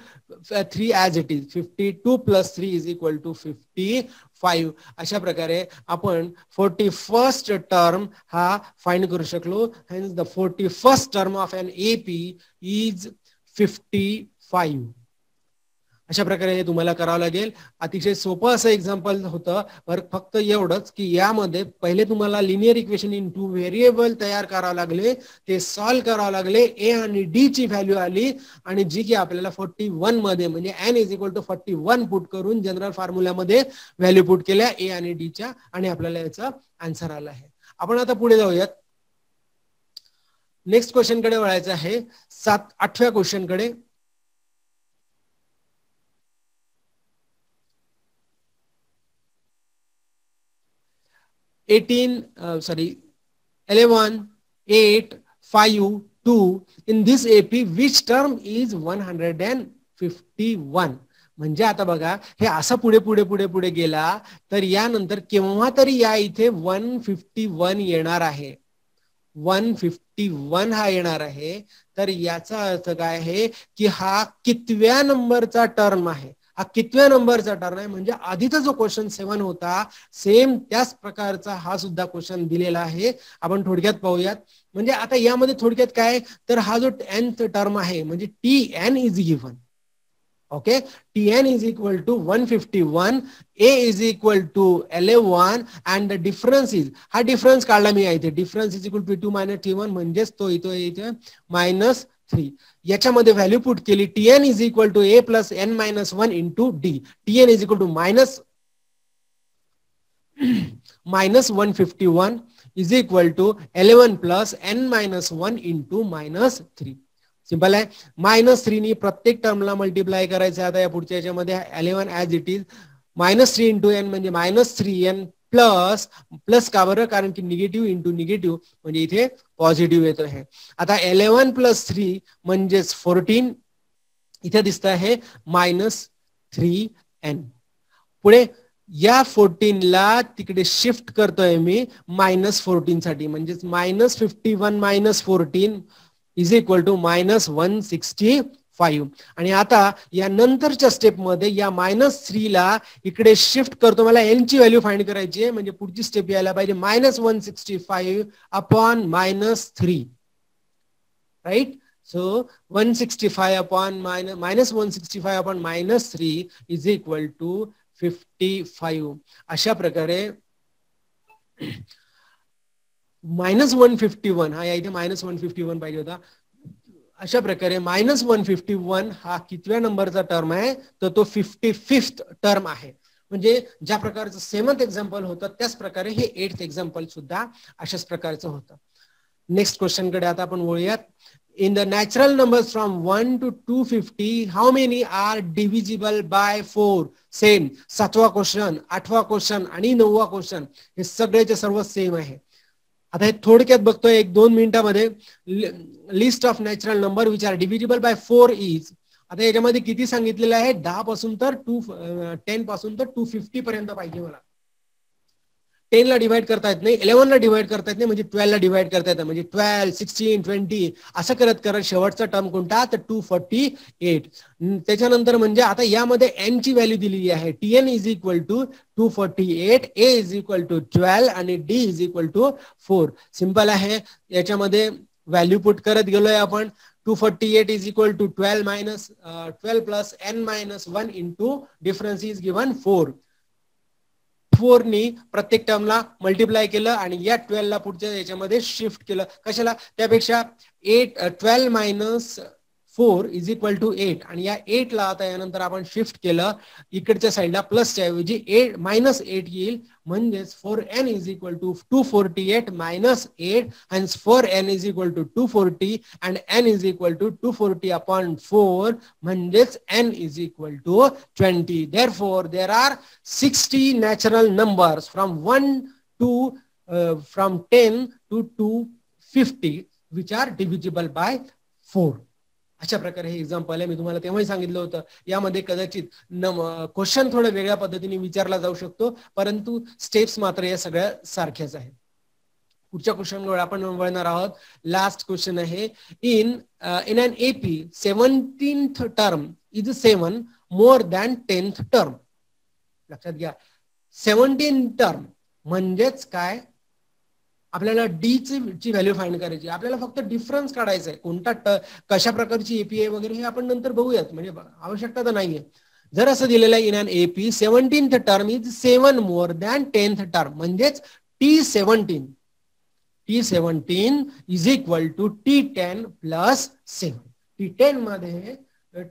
3 as it is 52 + 3 is equal to 55. अशा प्रकारे आपण 41st टर्म हा फाइंड करू शकलो. Hence the 41st term of an AP is 55. अशा प्रकारे हे तुम्हाला करावं लागेल. अतिशय सोपं असं एक्झाम्पल होतं. फक्त एवढंच की यामध्ये पहिले तुम्हाला लिनियर इक्वेशन इन 2 व्हेरिएबल तयार करावं लागले, ते सॉल्व्ह करावं लागले. ए आणि डी ची व्हॅल्यू आली आणि जी की आपल्याला 41 मध्ये म्हणजे n is equal to 41 put करून जनरल फॉर्म्युल्यामध्ये व्हॅल्यू पुट केल्या ए आणि डी च्या आणि आपल्याला याचा आन्सर आला आहे. आपण आता पुढे जाऊयात. नेक्स्ट क्वेश्चन कडे वळायचं आहे, 8व्या क्वेश्चन कडे. 11, 8, 5, 2. In this AP, which term is 151? म्हणजे आता बघा हे असं पुढे पुढे पुढे पुढे गेला तर यानंतर केव्हा तरी या इथे 151 येणार आहे. 151 हा येणार आहे. तर याचा अर्थ काय आहे की हा कितव्या नंबरचा टर्म आहे, हा कितव्या नंबरचा टर्म आहे. म्हणजे आधीचा जो क्वेश्चन 7 होता सेम त्याच प्रकारचा हा सुद्धा क्वेश्चन दिलेला आहे. आपण थोडक्यात पाहूयात. म्हणजे आता यामध्ये थोडक्यात काय, तर हा जो nth टर्म आहे म्हणजे TN is given. Okay, TN is equal to 151, A is equal to 11 and the difference is, हा डिफरन्स काढला मी इथे, डिफरन्स इज इक्वल टू 2 - 3 म्हणजेच तो इथे -3. याच्यामध्ये व्हॅल्यू पुट केली. TN is equal to A plus N-1 into d. TN is equal to -151 is equal to 11 plus N-1 into -3. Simple आहे. -3 नी प्रत्येक टर्मला मल्टिप्लाय करायचं. आता या पुढच्या याच्यामध्ये 11 as it is, -3 into n म्हणजे -3n प्लस का बरं, कारण की निगेटिव्ह इंटू निगेटिव्ह म्हणजे इथे पॉझिटिव्ह येतो आहे. आता 11 + 3 म्हणजेच 14 इथे दिसत आहे -3n. पुढे या 14 ला तिकडे शिफ्ट करतोय मी -14 साठी, म्हणजेच -51 - 14 इज इक्वल टू -165. आणि आता या नंतरच्या स्टेप मध्ये या -3 ला इकडे शिफ्ट करतो. मला n ची व्हॅल्यू फाइंड करायची आहे, म्हणजे पुढची स्टेप यायला पाहिजे -165 upon -3. Right, So 165 upon minus 165 upon minus 3 is equal to 55. अशा प्रकारे -151 हा इथे -151 पाहिजे होता. अशा प्रकारे -151 हा कितव्या नंबरचा टर्म आहे, तर तो 55th टर्म आहे. म्हणजे ज्या प्रकारचं 7th एक्झाम्पल होतं त्याच प्रकारे हे 8th एक्झाम्पल सुद्धा अशाच प्रकारचं होतं. नेक्स्ट क्वेश्चन कडे आता आपण वळूयात. In the natural numbers from 1 to 250, how many are divisible by 4? Same 7वा क्वेश्चन, 8वा क्वेश्चन आणि 9वा क्वेश्चन हे सगळेचे सर्व सेम आहे. आता हे थोडक्यात बघतोय 1-2 मिनिटांमध्ये. List of natural number which are divisible bye 4 is. आता याच्यामध्ये किती सांगितलेलं आहे, 10 पासून तर 10 पासून तर 250 पर्यंत पाहिजे मला. 10 ला डिवाइड करता येत नाही, 11 ला डिवाइड करता येत नाही, म्हणजे 12 ला डिवाइड करता येतं. म्हणजे 12, 16, 20 असं करत करत शेवटचा टर्म कोणता, तर 248. त्याच्यानंतर म्हणजे आता यामध्ये n ची व्हॅल्यू दिलेली आहे. tn is equal to 248, a is equal to 12 आणि d is equal to 4. Simple आहे. याच्यामध्ये व्हॅल्यू पुट करत गेलोय आपण. 248 is equal to 12 minus 12 plus n minus 1 into difference is given 4. 4 नी प्रत्येक टर्मला मल्टिप्लाय केलं आणि या 12 ला पुढच्या याच्यामध्ये शिफ्ट केलं. कशाला, त्यापेक्षा 12 मायनस 4 इज इक्वल टू 8 आणि या 8 ला आता यानंतर आपण शिफ्ट केलं इकडच्या साईडला प्लसच्या ऐवजी -8 येईल. म्हणजेच 4n is equal to 248 minus 8 hence 4n is equal to 240 and n is equal to 240 upon 4 म्हणजेच n is equal to 20. Therefore there are 60 natural numbers from 10 to 250 which are divisible by 4. अशा प्रकारे हे example आहे. मी तुम्हाला तेव्हाही सांगितलं होतं यामध्ये कदाचित क्वेश्चन थोड्या वेगळ्या पद्धतीने विचारला जाऊ शकतो, परंतु स्टेप्स मात्र या सगळ्या सारख्याच आहेत. पुढच्या क्वेश्चनवर आपण वळणार आहोत. लास्ट क्वेश्चन आहे. In an AP 17th term is 7 more than 10th term. लक्षात घ्या, 17 टर्म म्हणजेच काय, आपल्याला डी ची व्हॅल्यू फाइंड करायची. आपल्याला फक्त डिफरन्स काढायचा आहे. कोणता कशा प्रकारची एपीआय वगैरे हे आपण नंतर बघूयात, म्हणजे आवश्यकता तर नाहीये. जर असं दिलेलं आहे in an AP 17th term is 7 more than 10th term म्हणजेच T17 is equal to T10 plus 7. T10 मध्ये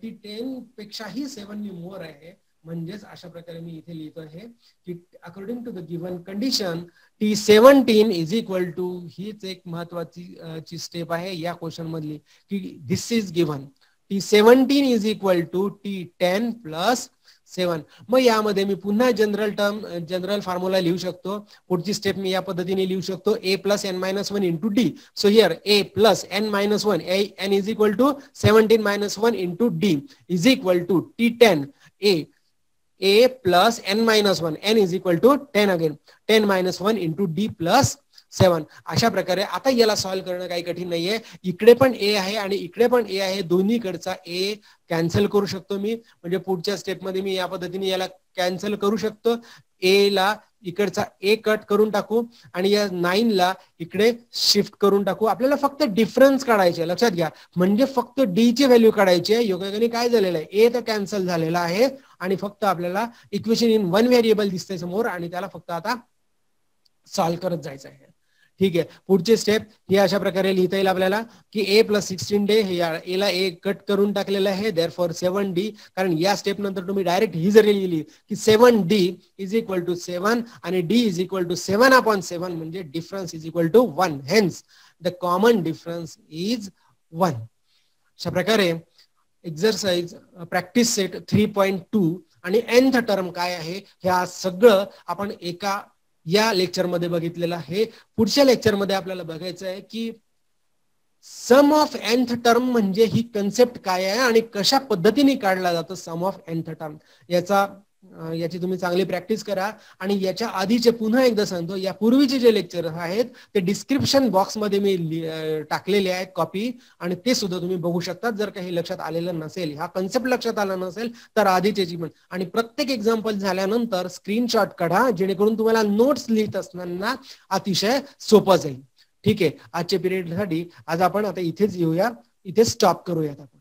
T10 पेक्षाही 7 मोर आहे. म्हणजेच अशा प्रकारे मी इथे लिहितो आहे की according to the given condition T17 is equal to, हीच एक महत्वाची स्टेप आहे या क्वेश्चन मधली, की this is given T17 is equal to T10 plus 7. मग यामध्ये मी पुन्हा जनरल फॉर्म्युला लिहू शकतो. पुढची स्टेप मी या पद्धतीने लिहू शकतो, a plus n minus 1 into d. So here a plus n minus 1 n is equal to 17 minus 1 into d is equal to T10 a plus n minus 1 n is equal to 10 again 10 minus 1 into d plus 7. अशा प्रकारे आता याला solve करणं काही कठीण नाहीये. इकडे पण a आहे आणि इकडे पण a आहे, दोन्हीकडचा a कॅन्सल करू शकतो मी. म्हणजे पुढच्या स्टेप मध्ये मी या पद्धतीने याला कॅन्सल करू शकतो. a ला इकडचा a कट करून टाकू आणि या 9 ला इकडे शिफ्ट करून टाकू. आपल्याला फक्त डिफरन्स काढायचे, लक्षात घ्या. म्हणजे फक्त d ची व्हॅल्यू काढायची आहे. योगायोगाने काय झालेलं आहे, a तर कॅन्सल झालेला आहे आणि फक्त आपल्याला इक्वेशन इन वन व्हेरिएबल दिसतंय समोर आणि त्याला फक्त आता सॉल्व्ह करत जायचं आहे. ठीक आहे, पुढची स्टेप ही अशा प्रकारे लिहिता येईल आपल्याला की a प्लस 16 डे, हे a ला a कट करून टाकलेलं आहे. देअरफॉर 7d, कारण या स्टेप नंतर तुम्ही डायरेक्ट ही जरी लिहिली की 7d इज इक्वल टू 7 आणि d is equal to 7 upon 7 म्हणजे difference is equal to 1. Hence the common difference is 1. अशा प्रकारे एक्झरसाइज प्रॅक्टिस सेट 3.2 आणि nth टर्म काय आहे हे सगळं आपण एका या लेक्चर मध्ये बघितलेलं आहे. पुढच्या लेक्चर मध्ये आपल्याला बघायचं आहे की सम ऑफ nth टर्म म्हणजे ही कन्सेप्ट काय आहे आणि कशा पद्धतीने काढला जातो सम ऑफ nth टर्म. याची तुम्ही चांगली प्रॅक्टिस करा. आणि याच्या आधीचे पुन्हा एकदा सांगतो, या पूर्वीचे जे लेक्चर आहेत ते डिस्क्रिप्शन बॉक्स मध्ये मी टाकलेले आहेत कॉपी, आणि ते सुद्धा तुम्ही बघू शकता. जर काही लक्षात आलेलं नसेल, हा कन्सेप्ट लक्षात आला नसेल तर आधीचे पण. आणि प्रत्येक एक्झाम्पल झाल्यानंतर स्क्रीनशॉट काढा, जेणेकरून तुम्हाला नोट्स लिहित असताना अतिशय सोपं जाईल. ठीक आहे, आजच्या पिरियडसाठी आज आपण आता इथेच येऊया. इथे स्टॉप करूयात आपण.